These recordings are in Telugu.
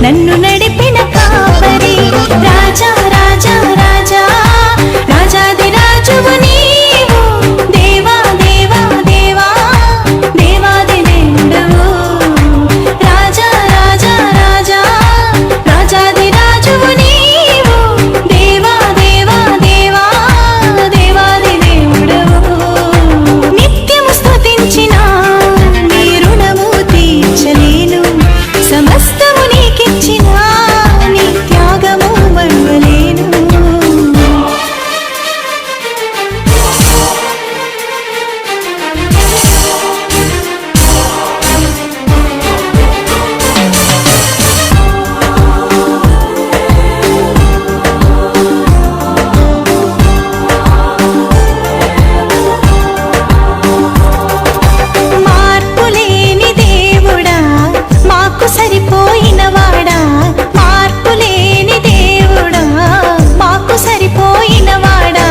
నన్ను నడిపిన కాపరి రాజా రాజా రాజా రాజాది రాజువు నీవు దేవా దేవా దేవా దేవాది దేవుడవు రాజా రాజా రాజా రాజాది రాజువు నీవు దేవా దేవా దేవా దేవాది దేవుడవు నిత్యము స్తుతించిన నీ రుణము తీర్చలేను సమస్తము నీకిచ్చిన నీ త్యాగము మరువలేను మార్పులేని దేవుడా మాకు సరిపోయిన వాడా మార్పులేని దేవుడా మాకు సరిపోయిన వాడా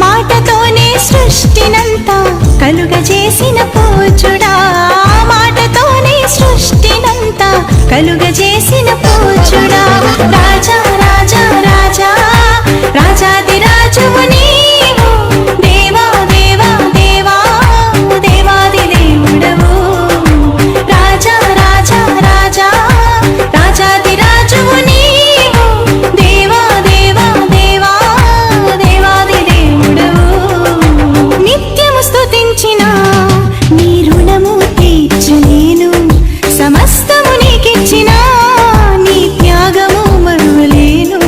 మాటతోనే సృష్టినంతా కలుగజేసిన పూజుడా మాటతోనే సృష్టినంతా కలుగజేసిన పూజుడా రాజా రాజా రాజా రాజాది రాజువు నీవు దేవా దేవా దేవా దేవాది దేవుడవు రాజా రాజా రాజా రాజాది రాజువు నీవు దేవా దేవా దేవా దేవాది దేవుడవు నిత్యము స్తుతించిన నీ రుణము తీర్చలేను సమస్తము నీకిచ్చిన నీ త్యాగము మరువలేను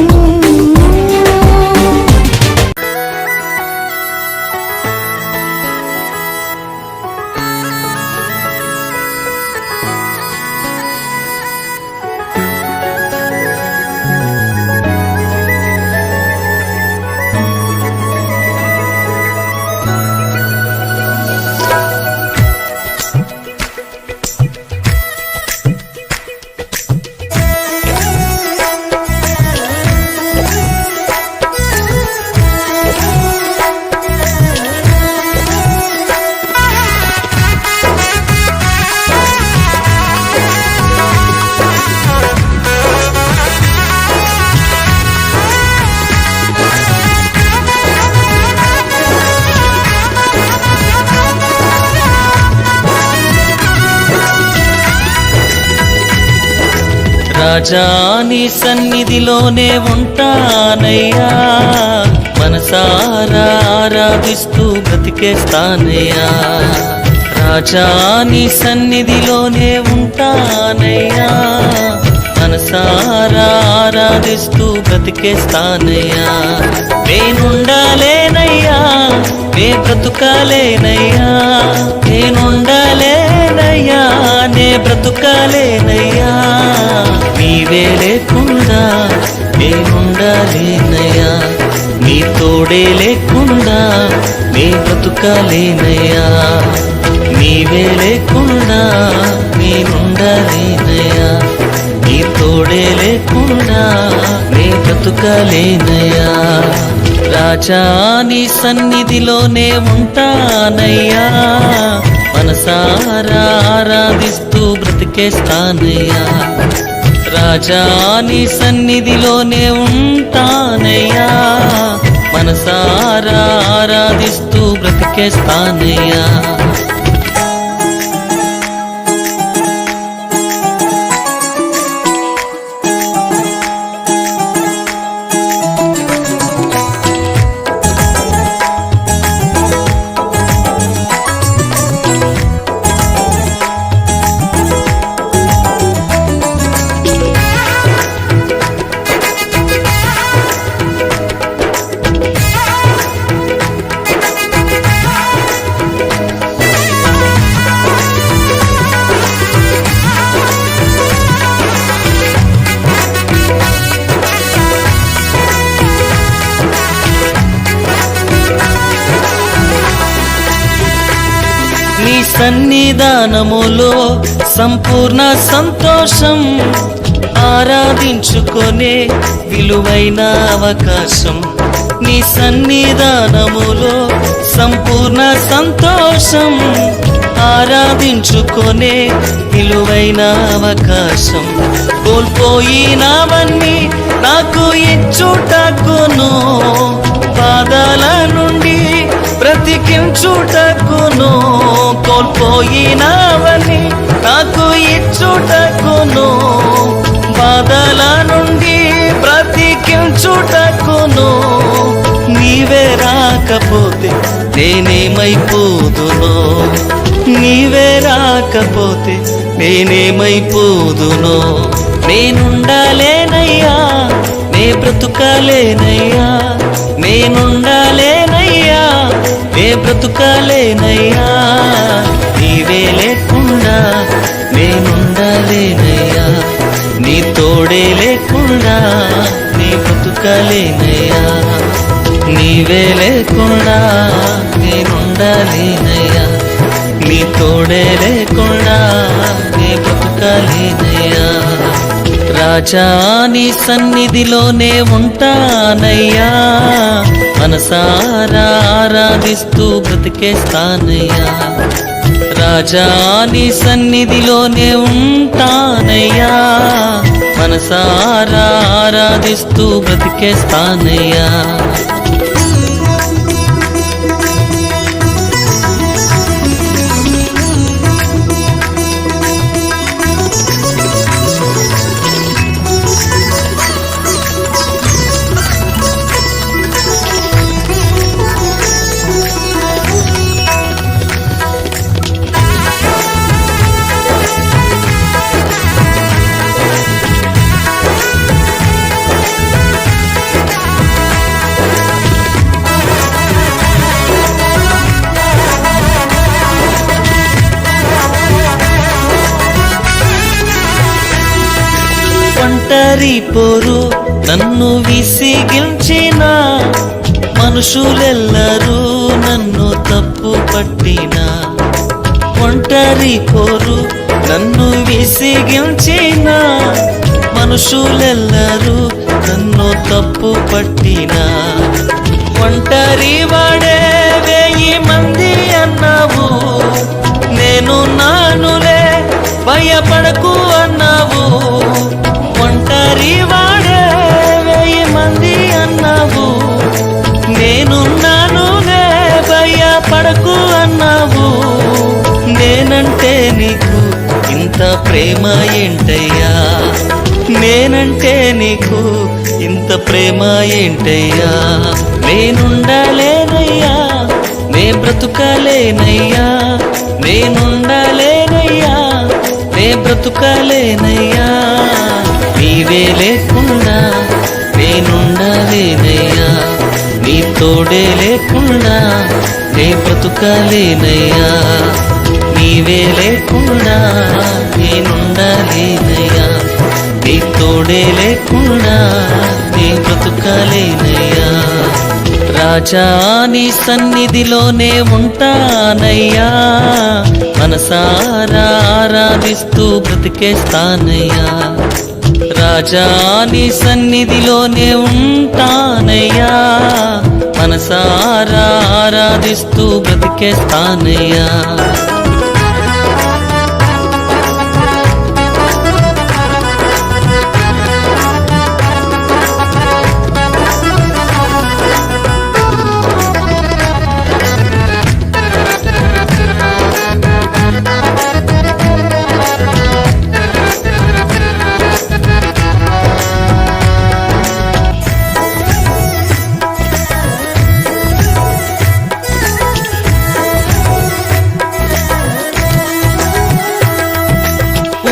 రాజా నీ సన్నిధిలోనే ఉంటానయ్యా మనసారా ఆరాధిస్తూ బ్రతికేస్తానయ్యా రాజా నీ సన్నిధిలోనే ఉంటానయ్యా మనసారా ఆరాధిస్తూ బ్రతికేస్తానయ్యా నేనుండాలేనయ్యా నే బ్రతుకాలేనయ్యా నేనుండాలేనయ్యా నే బ్రతుకాలేనయ్యా నీవే లేకుండా నేనుండాలేనయ్యా నీ తోడే లేకుండా నే బ్రతుకాలేనయ్యా నీవే లేకుండా నేనుండాలేనయ్యా నీ తోడే లేకుండా నే బ్రతుకాలేనయ్యా రాజా నీ సన్నిధిలోనే ఉంటానయ్యా మనసారా ఆరాధిస్తూ బ్రతికేస్తానయ్యా రాజా నీ సన్నిధిలోనే ఉంటానయ్యా మనసారా ఆరాధిస్తూ బ్రతికేస్తానయ్యా నీ సన్నిధానములో సంపూర్ణ సంతోషం ఆరాధించుకొనే విలువైన అవకాశం నీ సన్నిధానములో సంపూర్ణ సంతోషం ఆరాధించుకొనే విలువైన అవకాశం. కోల్పోయినవన్నీ నాకు ఇచ్చుటకును, బాధల నుండి బ్రతికించుటకును. కోల్పోయినవన్నీ నాకు ఇచ్చుటకును, బాధల నుండి బ్రతికించుటకును. నీవే రాకపోతే నేనేమైపోదునో, నీవే రాకపోతే నేనేమైపోదునో. నేనుండాలేనయ్యా, నే బ్రతుకాలేనయ్యా, నేనుండాలేనయ్యా, నే బ్రతుకాలేనయ్యా. నీవే లేకుండా నేనుండాలేనయ్యా, నీ తోడే లేకుండా నీ బ్రతుకాలేనయ్యా. నీవే లేకుండా నేనుండాలేనయ్యా, నీ తోడే లేకుండా నీ బ్రతుకాలేనయ్యా. రాజా నీ సన్నిధిలోనే ఉంటానయ్యా, మనసారా ఆరాధిస్తూ బ్రతికేస్తానయ్యా. రాజా నీ సన్నిధిలోనే ఉంటానయ్యా, మనసారా ఆరాధిస్తూ బ్రతికేస్తానయ్యా. ఒంటరి పోరు నన్ను విసిగించిన, మనుషులెల్లరూ నన్ను తప్పు పట్టిన. ఒంటరి పోరు నన్ను విసిగించిన, మనుషులెల్లరూ నన్ను తప్పు పట్టిన. ఒంటరి వాడే 1000 మంది అన్నావు, నేను నానులే భయపడకు అన్నావు. ఒంటరి వాడే 1000 మంది అన్నావు, నేనున్నానులే భయపడకు అన్నావు. నేనంటే నీకు ఇంత ప్రేమ ఏంటయ్యా, నేనంటే నీకు ఇంత ప్రేమ ఏంటయ్యా. నేనుండాలేనయ్యా, నే బ్రతుకాలేనయ్యా, నేనుండాలేనయ్యా, నే బ్రతుకాలేనయ్యా. నీవే లేకుండా నేనుండాలేనయ్యా, నీ తోడే లేకుండా నే బ్రతుకాలేనయ్యా. నీవే లేకుండా నేనుండాలేనయ్యా, నీ తోడే లేకుండా నే బ్రతుకాలేనయ్యా. రాజా నీ సన్నిధిలోనే ఉంటానయ్యా, మనసారా ఆరాధిస్తూ బ్రతికేస్తానయ్యా. రాజా నీ సన్నిధిలోనే ఉంటానయ్యా, మనసారా ఆరాధిస్తూ బ్రతికేస్తానయ్యా.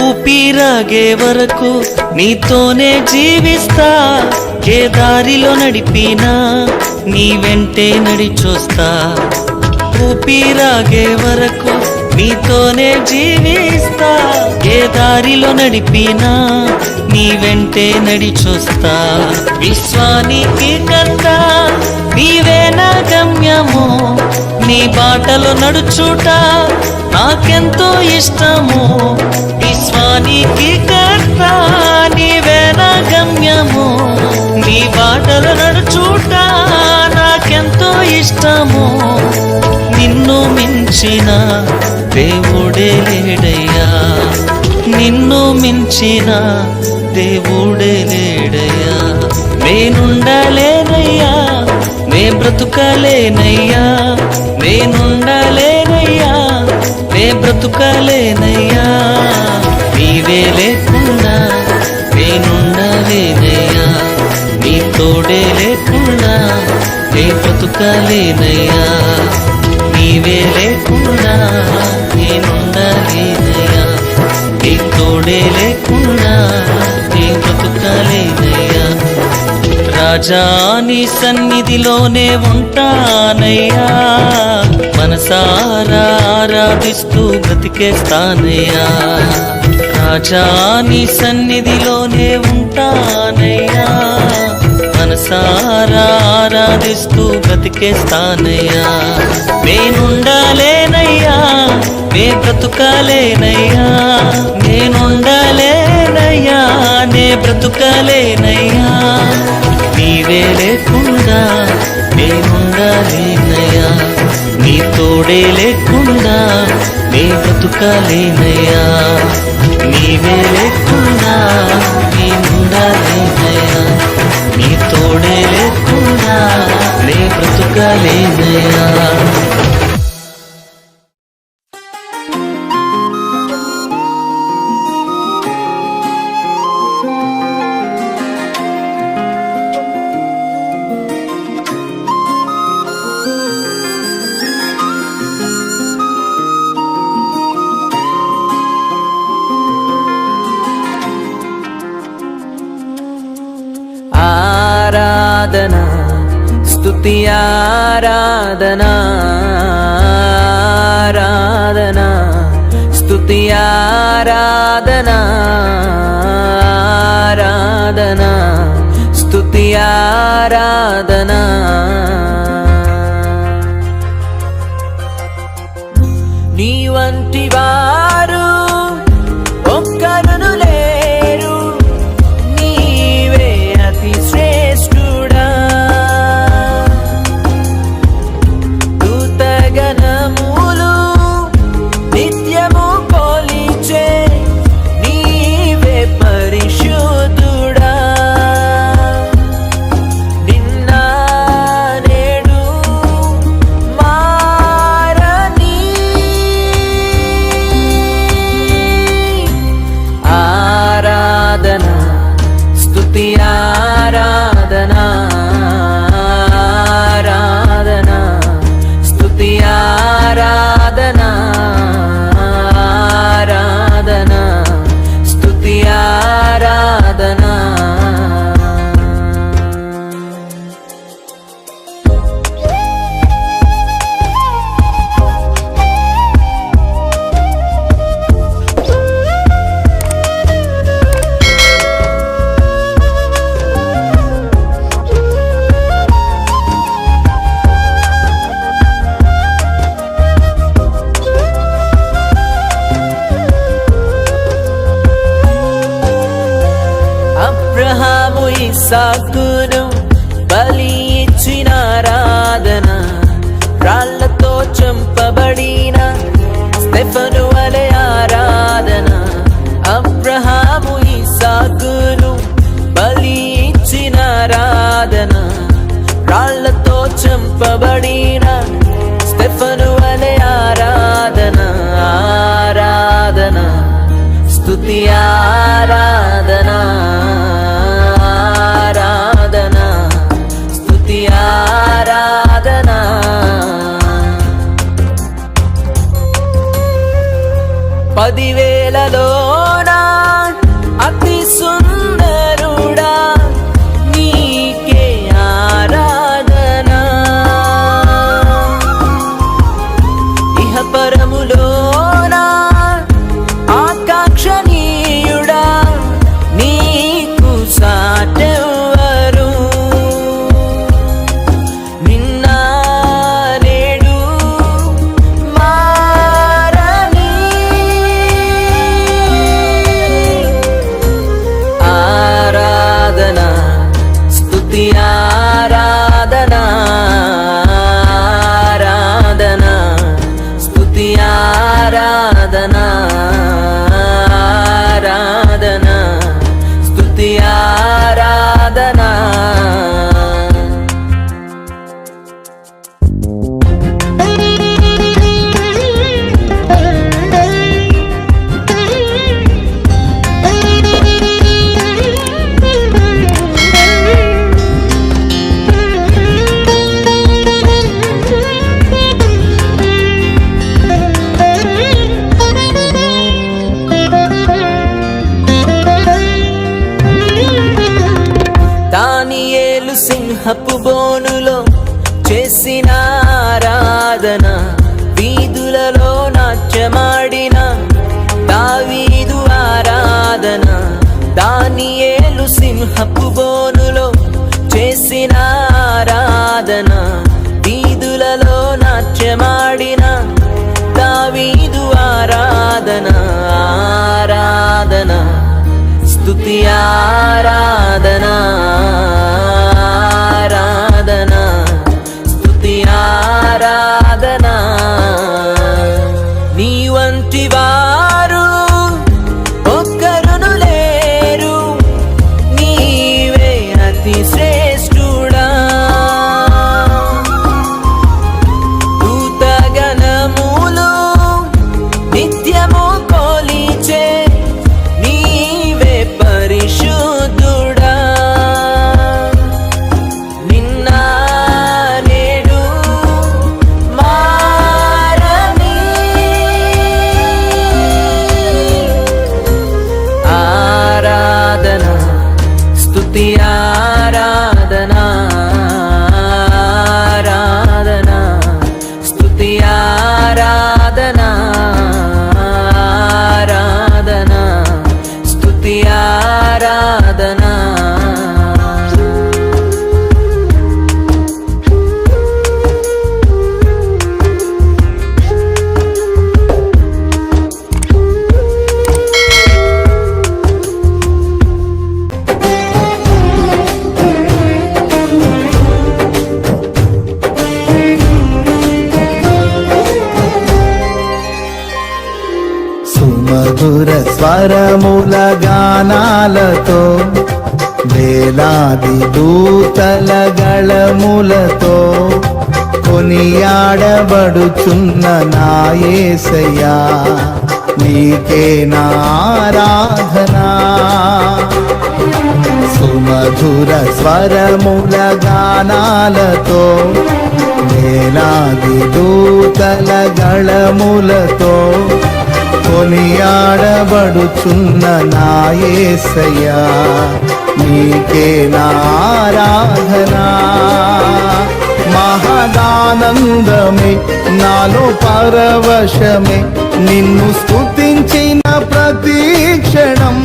ఊపిరాగే వరకు నీతోనే జీవిస్తా, ఏ దారిలో నడిపినా నీ వెంటే నడిచొస్తా. ఊపిరాగే వరకు నీతోనే జీవిస్తా, ఏ దారిలో నడిపినా నీ వెంటే నడిచొస్తా. విశ్వానికి కర్త నీవే నా గమ్యము, నీ బాటలో నడుచుట నాకెంతో ఇష్టము. విశ్వానికి కర్త నీవే నా గమ్యము, నీ బాటలో నడుచుట నాకెంతో ఇష్టము. నిన్ను మించిన దేవుడు దేవుడే లేడయ్యా, నిన్ను మించిన దేవుడే లేడయ్యా. నేనుండలేనయ్యా, నే బ్రతుకలేనయ్యా, నేనుండలేనయ్యా, నే బ్రతుకలేనయ్యా. నీవే లేకుండా నేనుండలేనయ్యా, నీ తోడే లేకుండా నే బ్రతుకలేనయ్యా. నీవే లేకుండా నేనుండలేనయ్యా, నీ తోడే లేకుండా నే బ్రతుకలేనయ్యా. రాజా నీ సన్నిధిలోనే ఉంటానయ్యా, మనసారా ఆరాధిస్తూ బ్రతికేస్తానయ్యా. రాజా నీ సన్నిధిలోనే ఉంటానయ్యా, మనసారా ఆరాధిస్తూ బ్రతికేస్తానయ్యా. నేనుండలేనయ్యా, నే బ్రతుకలేనయ్యా, నేనుండలేనయ్యా, నే బ్రతుకలేనయ్యా. నీవే లేకుండా నేనుండలేనయ్యా, నీ తోడే లేకుండా నే బ్రతుకలేనయ్యా. నీవే లేకుండా నేనుండలేనయ్యా, నీ తోడే లేకుండా నే బ్రతుకలేనయ్యా. ఆరాధన స్తుతి ఆరాధన, ఆరాధన స్తుతి ఆరాధన, ఆరాధన స్తుతి ఆరాధన. నీ వంటి వారు ఒక్కరును లేరు, నీవే అతి శ్రేష్ఠుడా. దూతగణములు నిత్యము కొలిచే నీవే పరిశుద్ధుడా. నిన్న నేడు మారని ఆరాధన స్తుతి ఆరాధన, ఆరాధన స్తుతి ఆరాధన, ఆరాధన స్తుతి ఆరాధన. అబ్రహాము ఇస్సాకును బలి ఇచ్చిన ఆరాధన, రాళ్లతో చంపబడిన స్టెఫను వలె ఆరాధన. అబ్రహాము ఇస్సాకును బలి ఇచ్చిన ఆరాధన, రాళ్లతో చంపబడిన స్టెఫను వలె ఆరాధన. ఆరాధన స్తుతి ఆరాధన, ఆరాధన స్తుతి ఆరాధన. దానియేలు సింహపు బోనులో చేసిన ఆరాధన, వీధులలో నాట్యమాడిన దావీదు ఆరాధన. దానియేలు సింహపు బోనులో చేసిన ఆరాధన, వీధులలో నాట్యమాడిన దావీదు ఆరాధన. ఆరాధన స్తుతి ఆరాధన, ఆరాధన స్తుతి ఆరాధన. నీ వంటి వారు ఒక్కరును లేరు, నీవే అతి శ్రేష్ఠుడా. దూతగణములు నిత్యము కొలిచే నీవే పరిశుద్ధుడా. నిన్న నేడు మారని ఆరాధన స్తుతి ఆరాధన, ఆరాధన స్తుతి ఆరాధన, ఆరాధన స్తుతి ఆరాధన. సుమధుర స్వరముల గానాలతో, వేలాది దూతల గళములతో కొనియాడబడుచున్న నా యేసయ్యా, నీకే నా ఆరాధన. సుమధుర స్వరముల గానాలతో, వేలాది దూతల గళములతో కొనియాడబడుచున్న నా యేసయ్యా, నీకే నా ఆరాధన. మహదానందమే నాలో పరవశమే, నిన్ను స్తుతించిన ప్రతి క్షణం.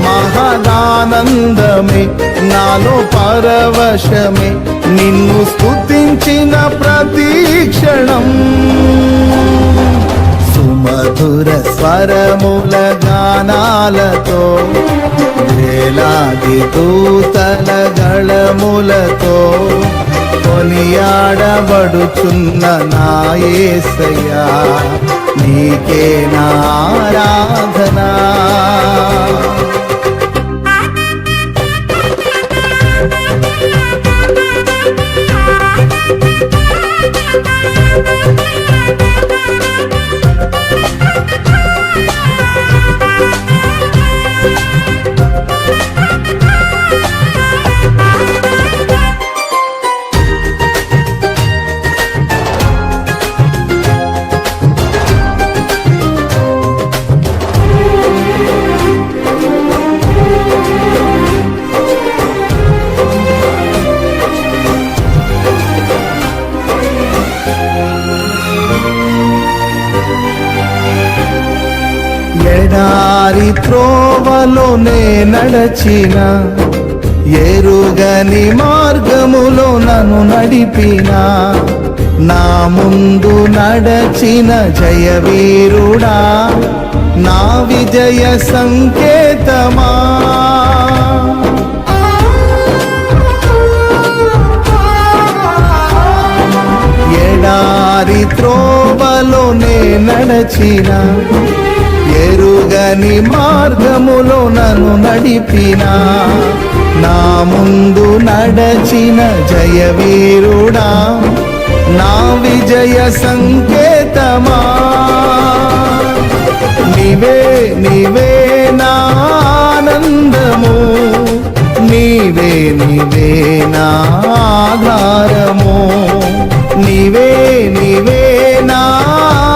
మహదానందమే నాలో పరవశమే, నిన్ను స్తుతించిన ప్రతి క్షణం. సుమధుర స్వరముల గానాలతో, వేలాది దూతల గళములతో కొనియాడబడుచున్న నా యేసయ్యా, నీకే నా ఆరాధన. ఎడారి త్రోవలోనే నడచిన, ఎరుగని మార్గములో నన్ను నడిపిన, నా ముందు నడచిన జయవీరుడా, నా విజయ సంకేతమా. ఎడారి త్రోవలోనే నడచిన, ఎరుగని మార్గములో నన్ను నడిపినా నా ముందు నడచిన జయవీరుడా నా విజయ సంకేతమా నీవే నీవే నా ఆనందము నీవే నీవే నా ఆధారము నీవే నీవే నా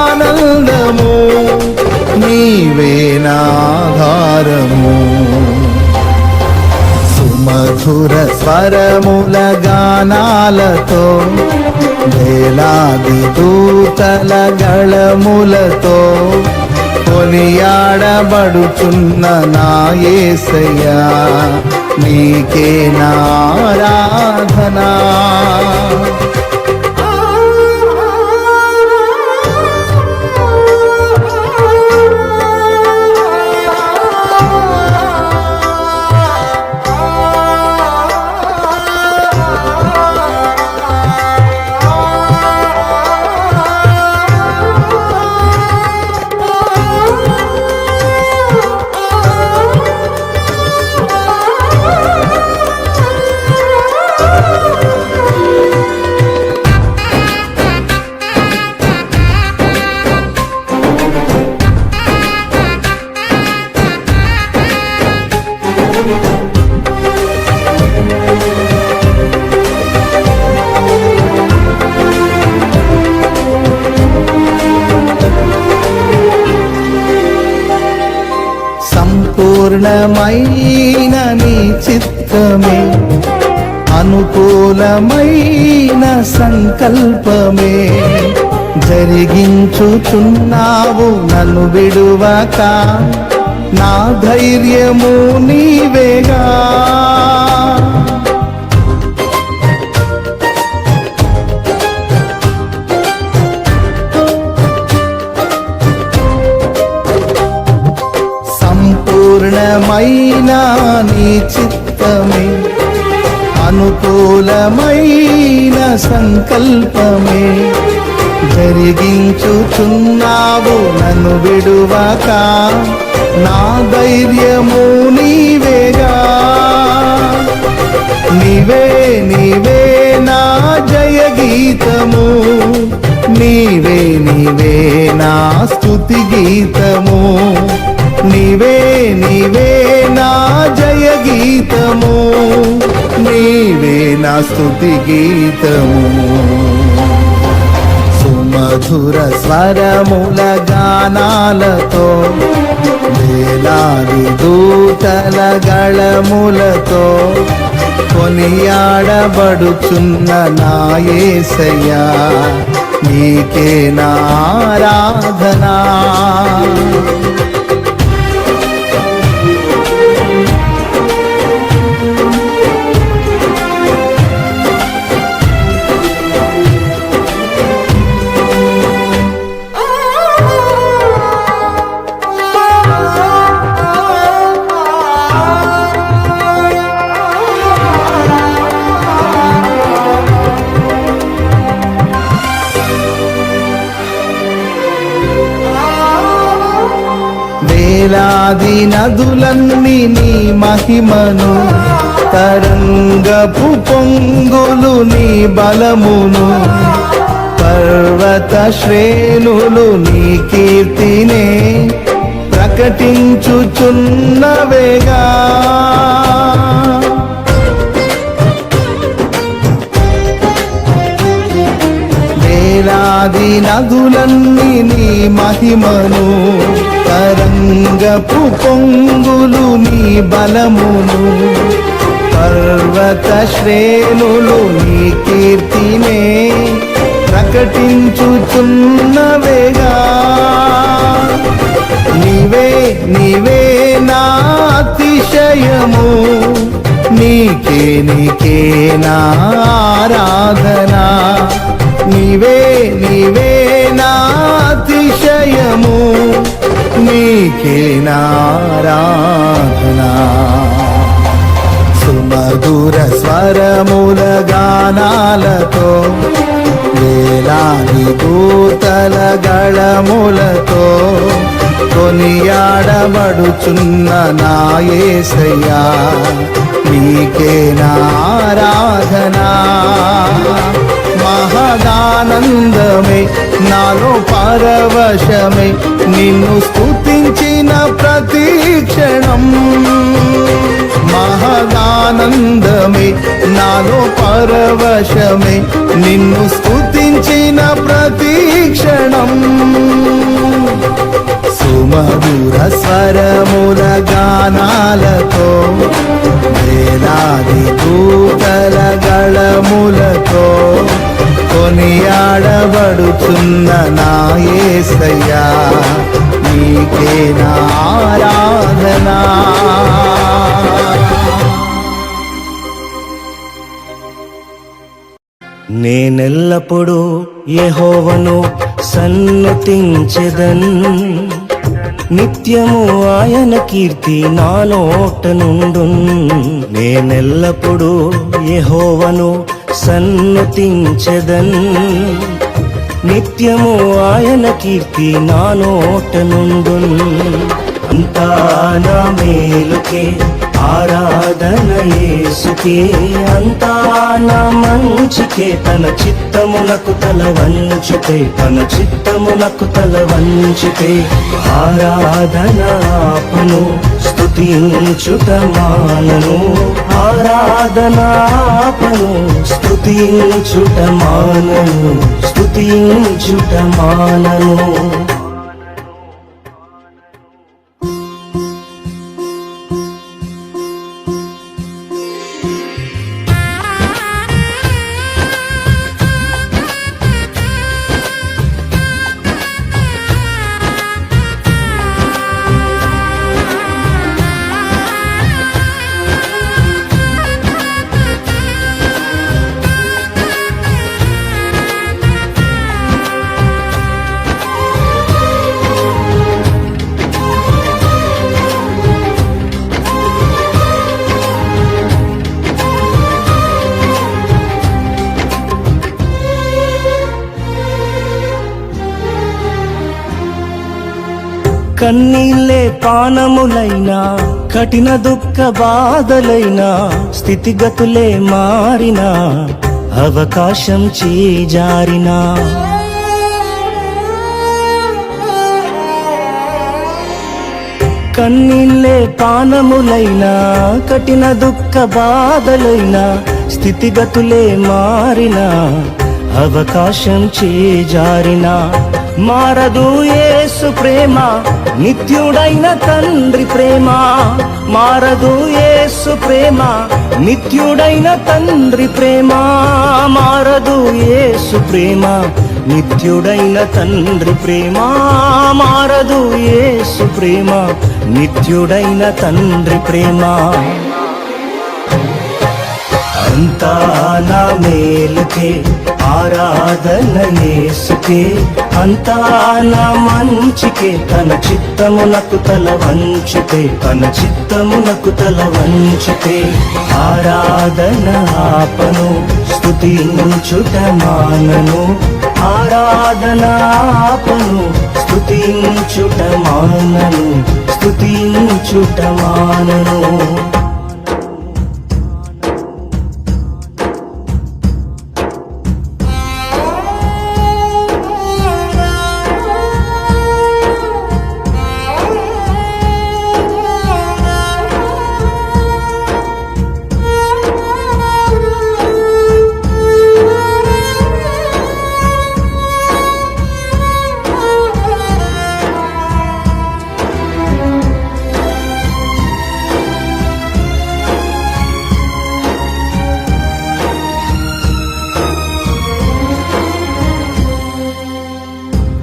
ఆనందము నీవే నా ఆధారము సుమధుర స్వరముల గానాలతో వేలాది దూతల గళములతో కొనియాడబడుచున్న నా యేసయ్యా నీకే నా ఆరాధనా సంపూర్ణమైన నీ చిత్తమే అనుకూలమైన సంకల్పమే జరిగించుచున్నావు నన్ను విడువక నా ధైర్యము నీవేగా సంపూర్ణమైన నీ చిత్తమే అనుకూలమైన సంకల్పమే జరిగించుచున్నావు నన్ను విడువక నా ధైర్యము నీవేగా నీవే నీవే నా జయ గీతము నీవే నీవే నా స్తుతి గీతము నీవే నీవే నా జయ గీతము నీవే నా స్తుతి గీతము సుమధుర స్వరముల గానాలతో వేలాది దూతల గళములతో కొనియాడబడుచున్న నా యేసయ్యా నీకే నా ఆరాధనా వేలాది నదులన్నీ నీ మహిమను తరంగపు పొంగులు నీ బలమును పర్వత శ్రేణులు నీ కీర్తినే ప్రకటించుచున్నవేగా వేలాది నదులన్నీ నీ మహిమను తరంగపు పొంగులు నీ బలమును పర్వత శ్రేణులు నీ కీర్తినే ప్రకటించుచున్నవేగా నీవే నీవే నా అతిశయము నీకే నీకే నా ఆరాధనా నీవే నీవే నా అతిశయము నీకే నా ఆరాధనా సుమధుర స్వరముల గానాలతో వేలాది దూతల గళములతో కొనియాడబడుచున్న నా యేసయ్యా నీకే నా ఆరాధనా మహదానందమే నాలో పరవశమే నిన్ను స్తుతించిన ప్రతి క్షణం మహదానందమే నాలో పరవశమే నిన్ను స్తుతించిన ప్రతి క్షణం సుమధుర స్వరముల గానాలతో వేలాది దూతల గళములతో కొనియాడబడుచున్న నా యేసయ్యా నీకే నా ఆరాధనా నేనెల్లప్పుడూ యెహోవాను సన్నుతించెదన్ నిత్యము ఆయన కీర్తి నా నోట నుండున్ నేనెల్లప్పుడూ యెహోవాను సన్నుతించెదన్ నిత్యము ఆయన కీర్తి నా నోట నుండున్ అంతా నా మేలుకే ఆరాధన యేసుకే అంతా నా మంచికే తన చిత్తమునకు తల వంచితే తన చిత్తమునకు తల వంచితే ఆరాధన ఆపను స్తుతించుట మానను ఆరాధన ఆపను స్తుతించుట మానను స్తుతించుట మానను కన్నీళ్ళే పానములైనా కఠిన దుఃఖ బాధలైనా స్థితిగతులే మారినా అవకాశం చేజారినా కన్నీళ్ళే పానములైనా కఠిన దుఃఖ బాధలైనా స్థితిగతులే మారినా అవకాశం చేజారినా మారదు యేసు ప్రేమ నిత్యుడైన తండ్రి ప్రేమ మారదు యేసు ప్రేమ నిత్యుడైన తండ్రి ప్రేమ మారదు యేసు ప్రేమ నిత్యుడైన తండ్రి ప్రేమ మారదు యేసు ప్రేమ నిత్యుడైన తండ్రి ప్రేమ అంతా నా మేలుకే ఆరాధన యేసుకే అంతా నా మంచికే తన చిత్తమునకు తల వంచితే తన చిత్తమునకు తల వంచితే ఆరాధన ఆపను స్తుతించుట మానను ఆరాధన ఆపను స్తుతించుట మానను స్తుతించుట మానను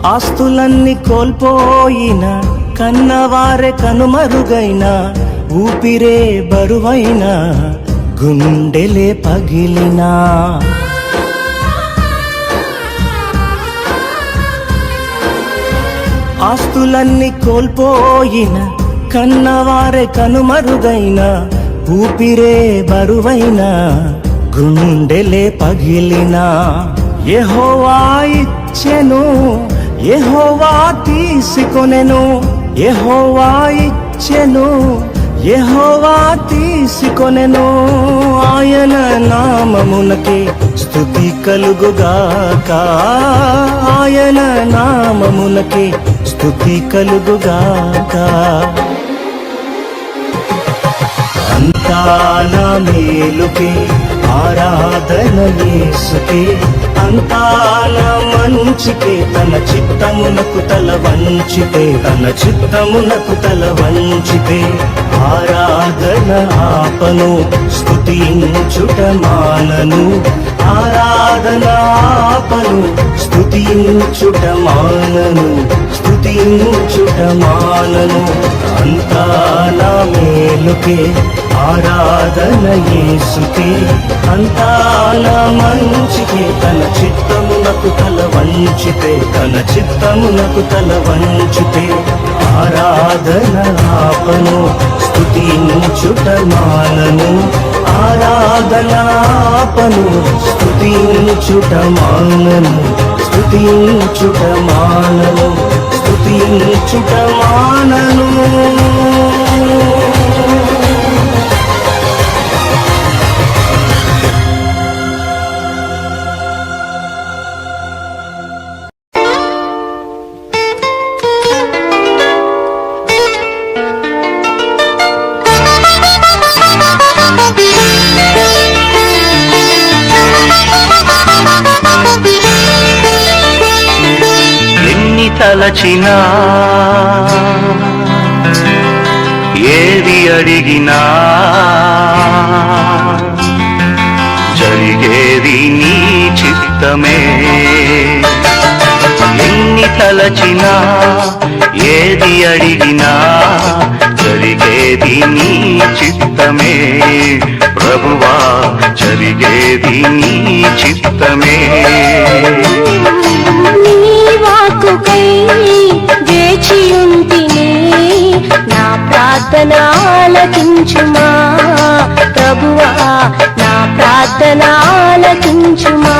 ఆస్తులన్నీ కోల్పోయిన కన్నవారే కనుమరుగైన ఊపిరే బరువైన గుండెలే పగిలినా ఆస్తులన్నీ కోల్పోయిన కన్నవారే కనుమరుగైన ఊపిరే బరువైన గుండెలే పగిలినా యెహోవా ఇచ్చెను యెహోవా తీసుకొనెను యెహోవా ఇచ్చెను, యెహోవా తీసుకొనెను, ఆయన నామమునకే స్తుతి కలుగుగాక, ఆయన నామమునకే స్తుతి కలుగుగాక. అంతా నా మేలుకే ఆరాధన యేసుకే, అంతా నా మంచికే, తన చిత్తమునకు తల వంచితే, తన చిత్తమునకు తల వంచితే, ఆరాధన ఆపను స్తుతించుట మానను, ఆరాధన ఆపను స్తుతించుట మానను, స్తుతించుట మానను. అంతా నా మేలుకే ఆరాధన యేసుకే, అంతా నా మంచికే, తన చిత్తమునకు తల వంచితే, తన చిత్తమునకు తల వంచితే, ఆరాధన ఆపను స్తుతించుట మానను, ఆరాధన ఆపను స్తుతించుట మానను, స్తుతించుట మానను, స్తుతించుట మానను. తలచినా ఏది అడిగినా జరిగేది నీ చిత్తమే. ఎన్ని తలచినా ఏది అడిగినా జరిగేది నీ చిత్తమే. ప్రభువా జరిగేది నీ చిత్తమే. వేచియుంటిని నా ప్రార్థన ఆలకించుమా ప్రభువా, నా ప్రార్థన ఆలకించుమా.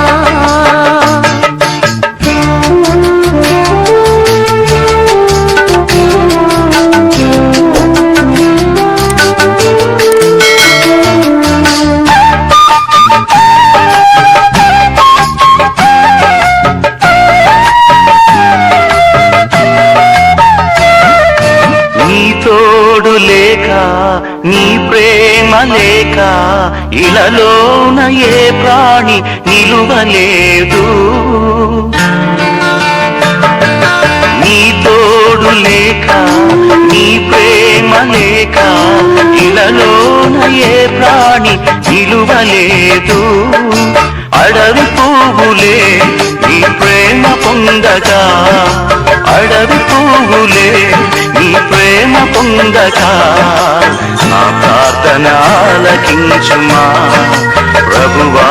లేక నీ ప్రేమ లేక ఇలలోన ఏ ప్రాణి నిలువలేదు. నీ తోడు లేక నీ ప్రేమ లేక ఇలలోన ఏ ప్రాణి నిలువలేదు. అడవి పువ్వులే నీ ప్రేమ పొందగా, అడవి పువ్వులే నీ ప్రేమ పొందగా, నా ప్రార్థన ఆలకించుమా ప్రభువా,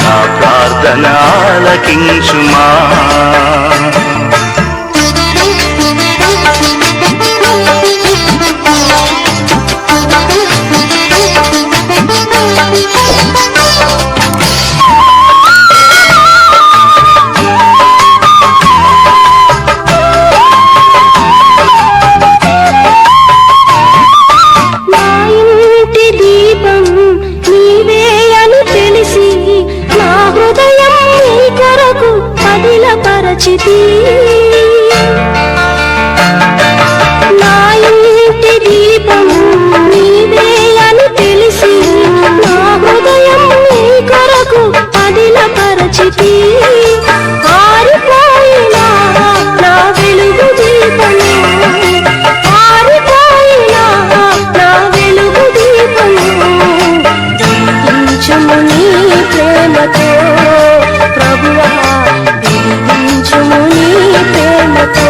నా ప్రార్థన ఆలకించుమా. నా ఇంటి దీపం నీవే అని తెలిసి నా హృదయం నీ కొరకు పదిలపరచితి. ఆరిపోయినా నా వెలుగు దీపము, ఆరిపోయినా నా వెలుగు దీపము, వెలిగించుము నీ ప్రేమతో ప్రభువా, వెలిగించుము నీ ప్రేమతో.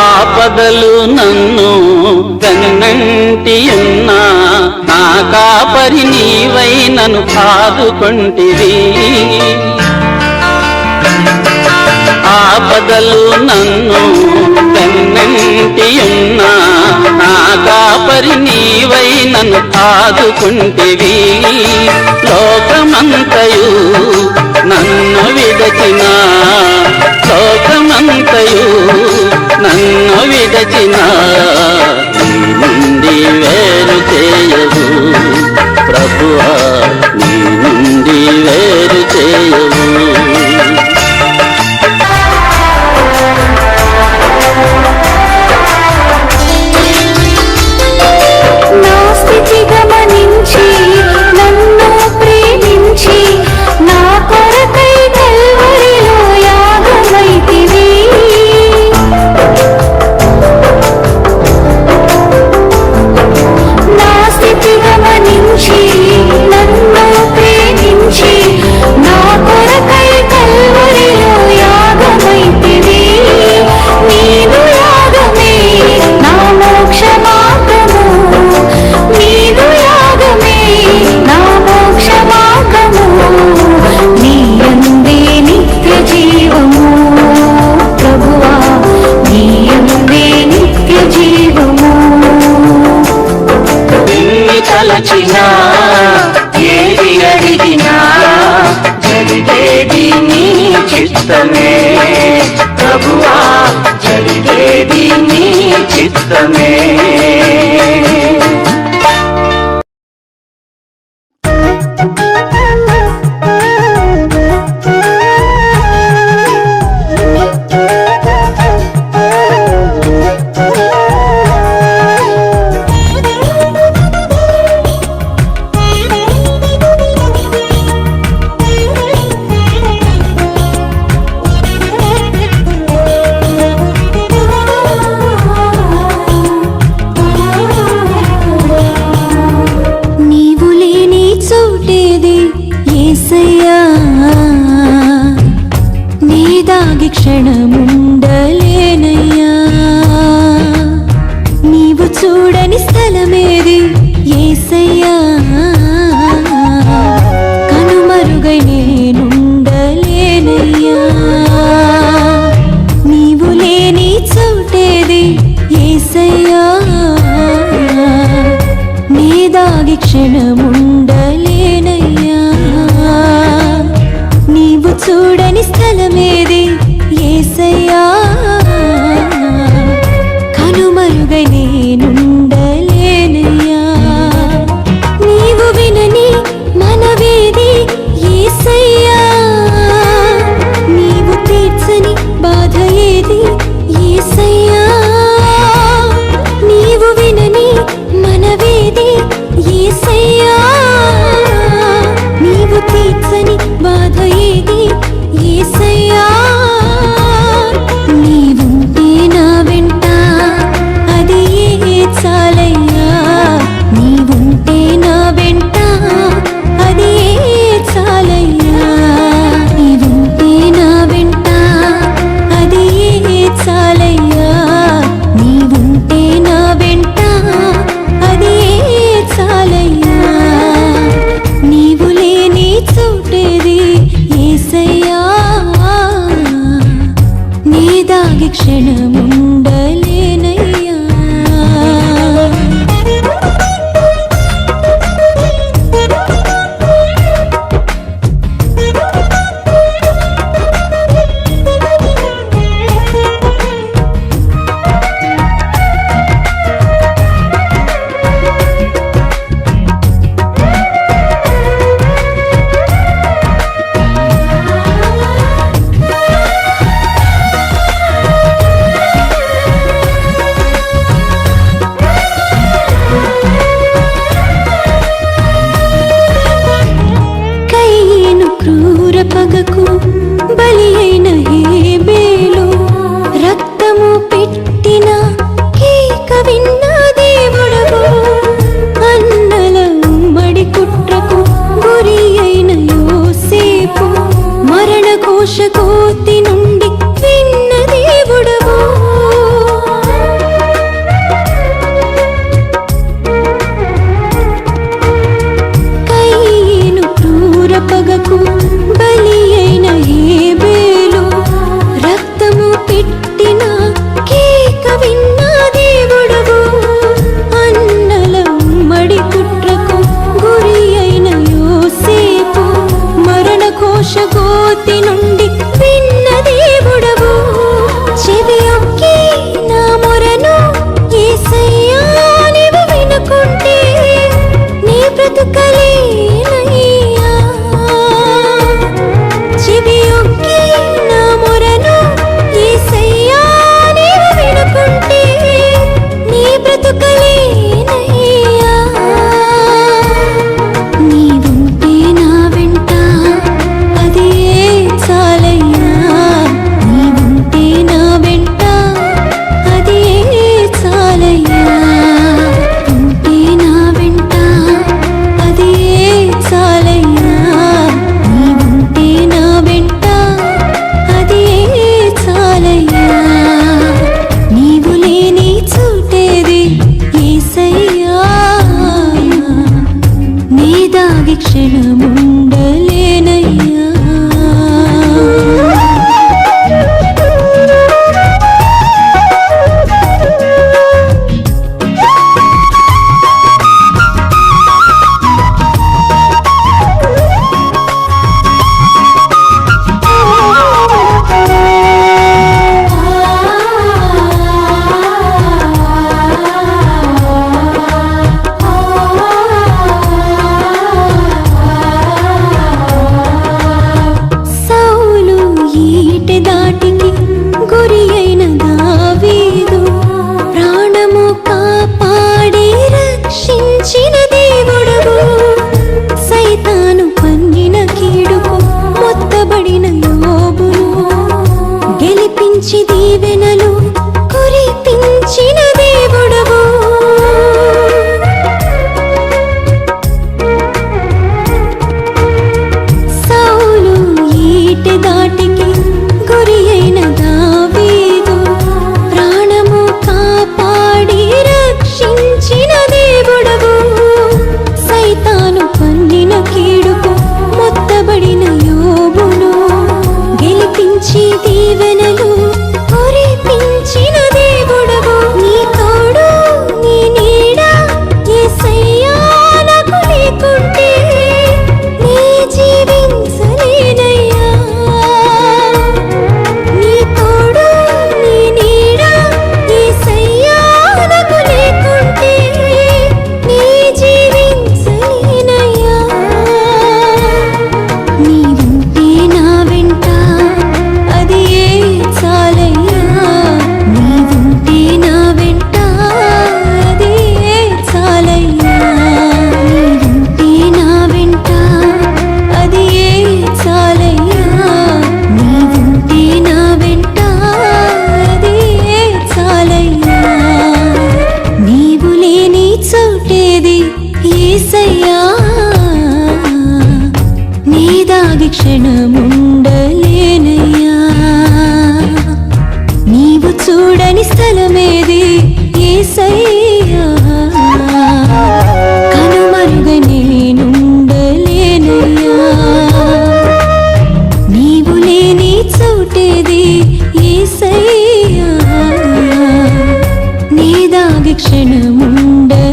ఆపదలు నన్ను వెన్నంటి ఉన్నా, నా కాపరి నీవై నన్ను ఆదుకొంటివి. ఆపదలు నన్ను వెన్నంటియున్నా నా కాపరి నీవై నన్ను ఆదుకుంటివి. లోకమంతయు నన్ను విడచిన, లోకమంతయు నన్ను విడచిన నీ నుండి వేరు చేయవు ప్రభువా, నీ నుండి వేరు చేయవు. నా స్థితి గమనించి నన్ను ప్రేమించి నా కొరకై కల్వరిలో యాగమైతివి. నా స్థితి గమనించి నన్ను ప్రేమించి నా కొరకై కల్వరిలో యాగమైతివి. నీదు యాగమే నా మోక్ష మార్గము, నీదు యాగమే నా మోక్ష మార్గము. నీ యందే నిత్య జీవము ప్రభువా, నీ యందే నిత్య జీవము. ఎన్ని తలచినా ఏది అడిగినా జరిగేది నీ చిత్తమే ప్రభువా, జరిగేది నీ చిత్తమే. క్షణముండలేనయ్యా.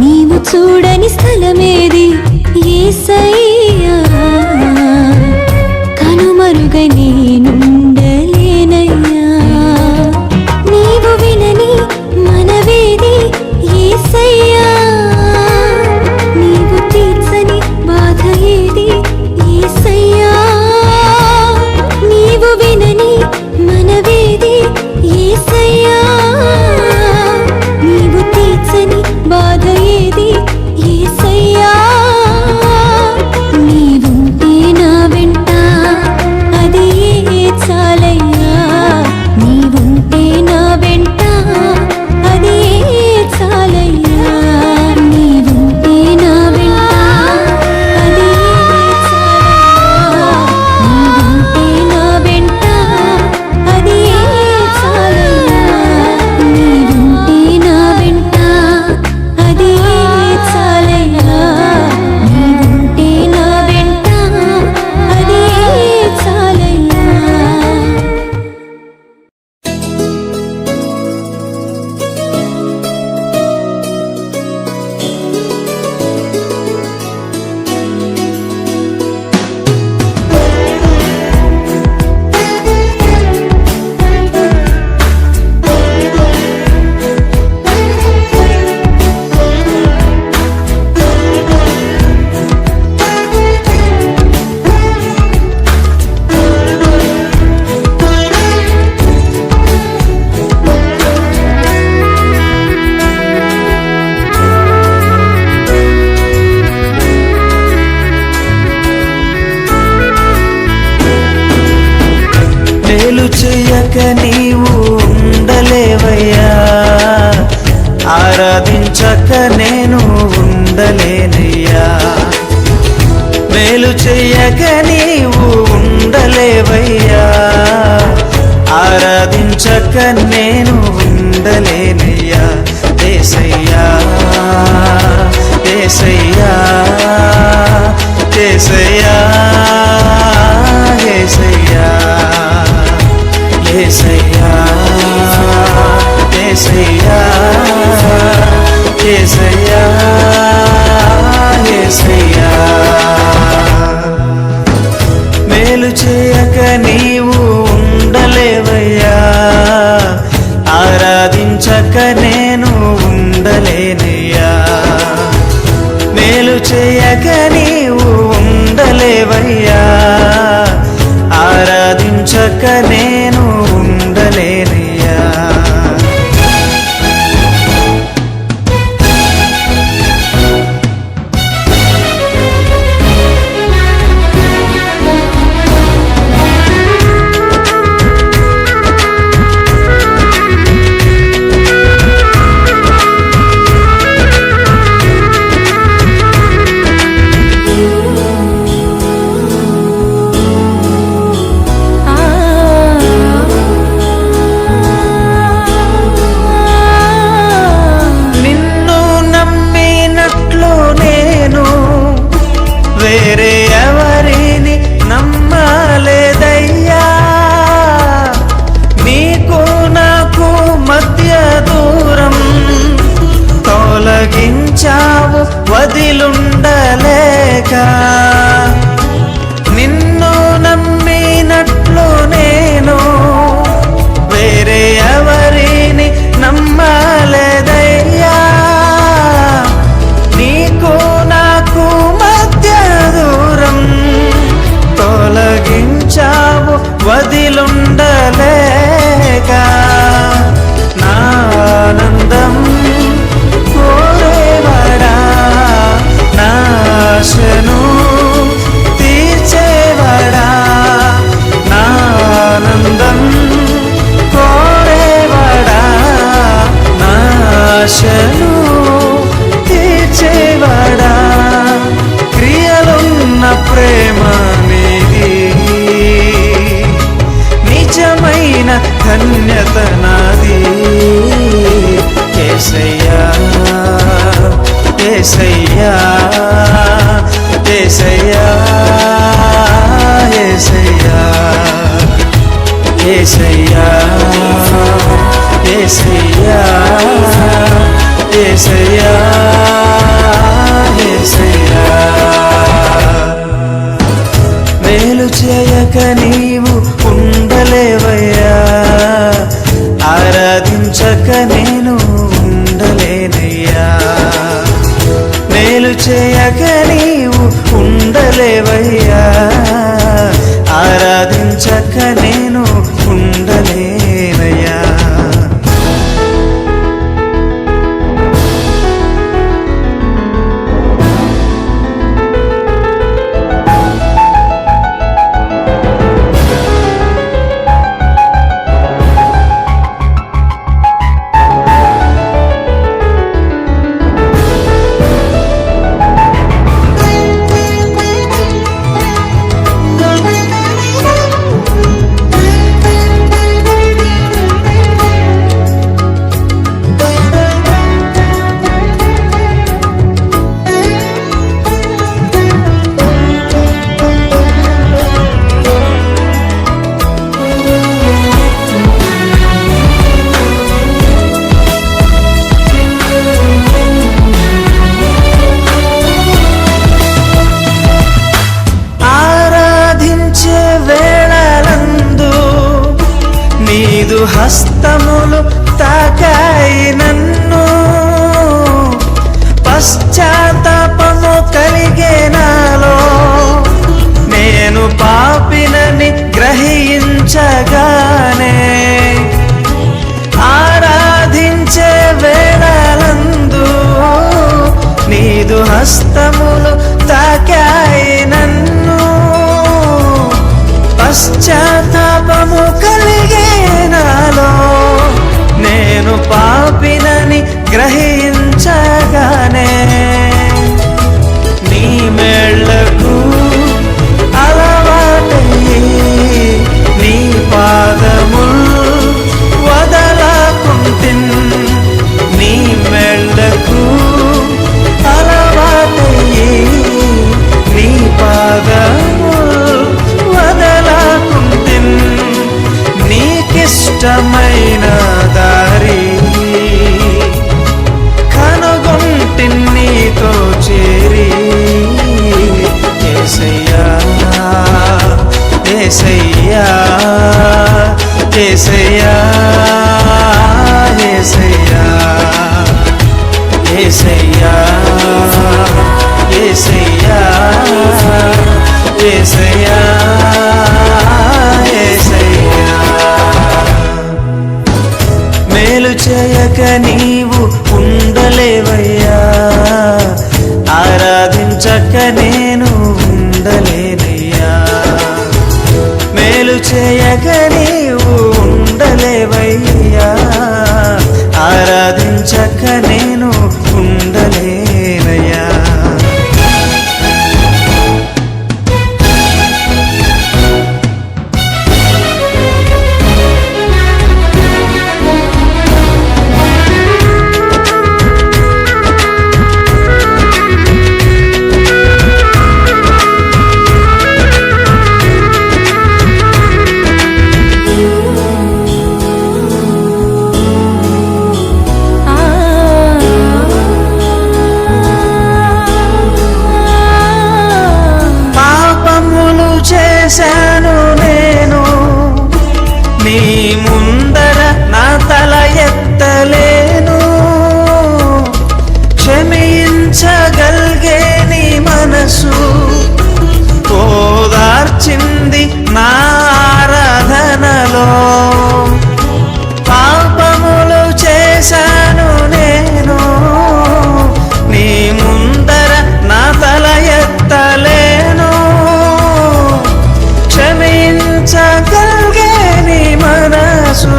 నీవు చూడని స్థలమేది యేసయ్యా, కనుమరుగై నేనుండలేనయ్యా. నీవు వినని మనవేది యేసయ్యా, నీవు తీర్చని బాధ ఏది యేసయ్యా. నీవు వినని మనవేది యేసయ్యా, నీవు తీర్చని బాధ ఏది యేసయ్యా. నీవుంటే నా వెంట అది చాలయ్యా, నీవుంటే నా వెంట అది చాలయ్యా. నీవుంటే నా వెంట అది చాలయ్యా, నీవుంటే నా వెంట అది చాలయ్యా. నీవుంటే నా వెంట అది చాలయ్యా, నీవుంటే నా వెంట అది చాలయ్యా. మేలు చెయ్యక నీవు ఉండలేవయ్యా, ఆరాధించక నేను ఉండలేనయ్యా. మేలు చెయ్యక నీవు ఉండలేవయ్యా, ఆరాధించక నేను ఉండలేనయ్యా. యేసయ్యా యేసయ్యా యేసయ్యా యేసయ్యా యేసయ్యా యేసయ్యా యేసయ్యా యేసయ్యా. మేలు చేయక నీవు ఉండలేవయ్యా, ఆరాధించక నేను ఉండలేనయ్యా. మేలు చేయక నీవు ఉండలేవయ్యా, ఆరాధించక నేను ఉండలేనయ్యా. వదిలుండలేక నిన్ను నమ్మినట్లు నేను వేరే ఎవరిని నమ్మలేదయ్యా. నీకు నాకు మధ్య దూరం తొలగించావు వదిలుండలేక. నా ఆనందం కోరేవాడా, నా ఆశను తీర్చేవాడా, నా ఆనందం కోరేవాడా, నా ఆశను తీర్చేవాడా. క్రియలున్న ప్రేమ నీది, నిజమైన ధన్యత నాది. యేసయ్యా యేసయ్యా యేసయ్యా యేసయ్యా యేసయ్యా యేసయ్యా యేసయ్యా యేసయ్యా మేలు చేయక నీవు ఉండలేవయ్యా ఆరాధించక నేను ఉండలేనయ్యా మేలు చేయక నీవు ఉండలేవయ్యా ఆరాధించక నేను ఉండలేనయ్యా హస్తములు తాకాయి నన్ను పశ్చాత్తాపము కలిగే నాలో నేను పాపినని గ్రహించగానే ఆరాధించే వేళలందు నీదు హస్తములు తాకాయి నన్ను పశ్చాత్తాపము కలిగే నాలో నేను పాపినని గ్రహించగానే నీ మేళ్లకు అలవాటయ్యి నీ పాదములు వదలకుంటిన్ నీ మేళ్లకు అలవాటయ్యి నీ పాదములు వదలకుంటిన్ నీకిష్టమైన దారి కనుగొంటి నీతో చేరి యేసయ్యా యేసయ్యా యేసయ్యా యేసయ్యా యేసయ్యా యేసయ్యా యేసయ్యా మేలు చేయక నీవు ఉండలేవయ్యా ఆరాధించక నేను ఉండలేనయ్యా మేలు చేయక నీవు ఉండలేవయ్యా ఆరాధించక నేను ఉండలేనయ్యా చేశాను నేను నీ ముందర నా తల ఎత్తలేను క్షమించగలిగే నీ మనసు ఓదార్చింది నా ఆరాధనలో పాపములు చేశాను నేను నీ ముందర నా తల ఎత్తలేను క్షమించగలిగే నీ మనసు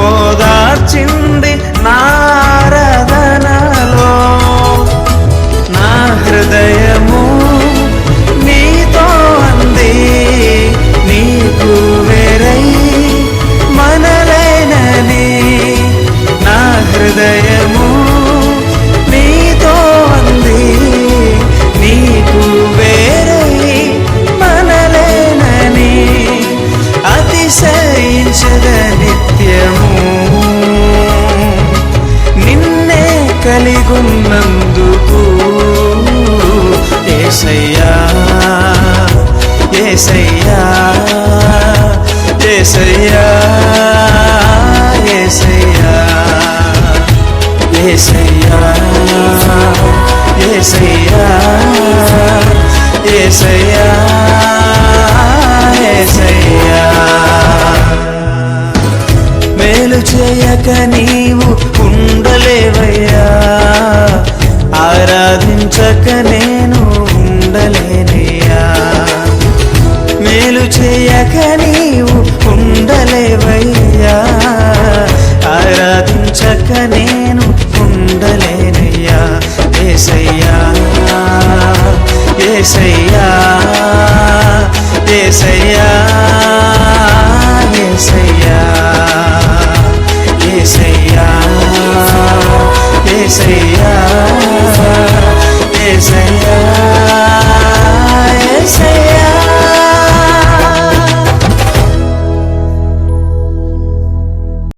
ఓదార్చింది నా ఆరాధనలో నా హృదయము నీతో అంది నీకు వేరై మనలేనని నా హృదయము నీతో అంది నీకు వేరై మనలేనని అతిశయించద నిత్యము బ్రతికున్నందుకు యేసయ్యా యేసయ్యా యేసయ్యా యేసయ్యా యేసయ్యా యేసయ్యా యేసయ్యా యేసయ్యా మేలు చేయక నీవు ఉండలేవయ్యా ఆరాధించక నేను ఉండలేనయ్యా మేలు చేయక నీవు ఉండలేవయ్యా ఆరాధించక నేను ఉండలేనయ్యా యేసయ్యా యేసయ్యా